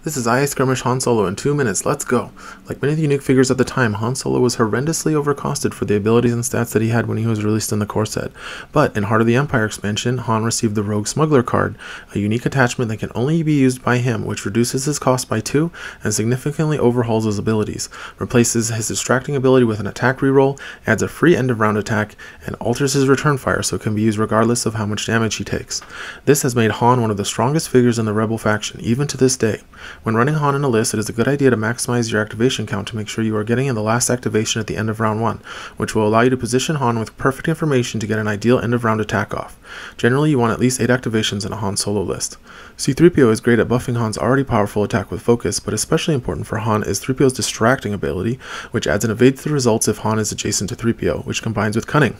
This is Skirmish Han Solo in 2 minutes, let's go! Like many of the unique figures at the time, Han Solo was horrendously overcosted for the abilities and stats that he had when he was released in the core set. But in Heart of the Empire expansion, Han received the Rogue Smuggler card, a unique attachment that can only be used by him, which reduces his cost by 2 and significantly overhauls his abilities, replaces his distracting ability with an attack reroll, adds a free end of round attack, and alters his return fire so it can be used regardless of how much damage he takes. This has made Han one of the strongest figures in the Rebel faction, even to this day. When running Han in a list, it is a good idea to maximize your activation count to make sure you are getting in the last activation at the end of round 1, which will allow you to position Han with perfect information to get an ideal end of round attack off. Generally, you want at least 8 activations in a Han Solo list. C-3PO is great at buffing Han's already powerful attack with focus, but especially important for Han is 3PO's distracting ability, which adds an evade to the results if Han is adjacent to 3PO, which combines with cunning.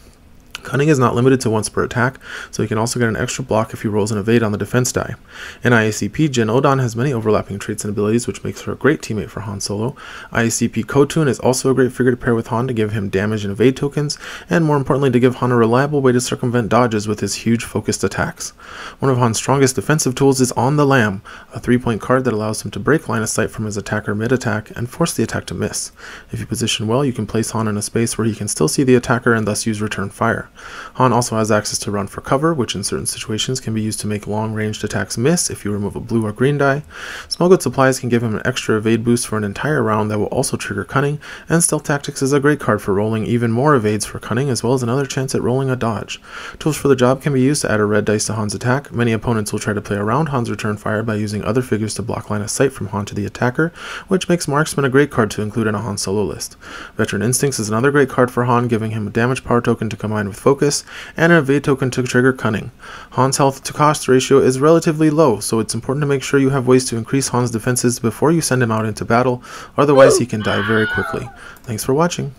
Cunning is not limited to once per attack, so he can also get an extra block if he rolls an evade on the defense die. In IACP, Jyn Odon has many overlapping traits and abilities, which makes her a great teammate for Han Solo. IACP Kotun is also a great figure to pair with Han to give him damage and evade tokens, and more importantly to give Han a reliable way to circumvent dodges with his huge focused attacks. One of Han's strongest defensive tools is On the Lam, a 3-point card that allows him to break line of sight from his attacker mid-attack and force the attack to miss. If you position well, you can place Han in a space where he can still see the attacker and thus use return fire. Han also has access to run for cover, which in certain situations can be used to make long-ranged attacks miss if you remove a blue or green die. Smuggled Supplies can give him an extra evade boost for an entire round that will also trigger cunning, and Stealth Tactics is a great card for rolling even more evades for cunning, as well as another chance at rolling a dodge. Tools for the job can be used to add a red dice to Han's attack. Many opponents will try to play around Han's return fire by using other figures to block line of sight from Han to the attacker, which makes Marksman a great card to include in a Han Solo list. Veteran Instincts is another great card for Han, giving him a damage power token to combine with focus, and an evade token to trigger cunning. Han's health to cost ratio is relatively low, so it's important to make sure you have ways to increase Han's defenses before you send him out into battle, otherwise he can die very quickly. Thanks for watching.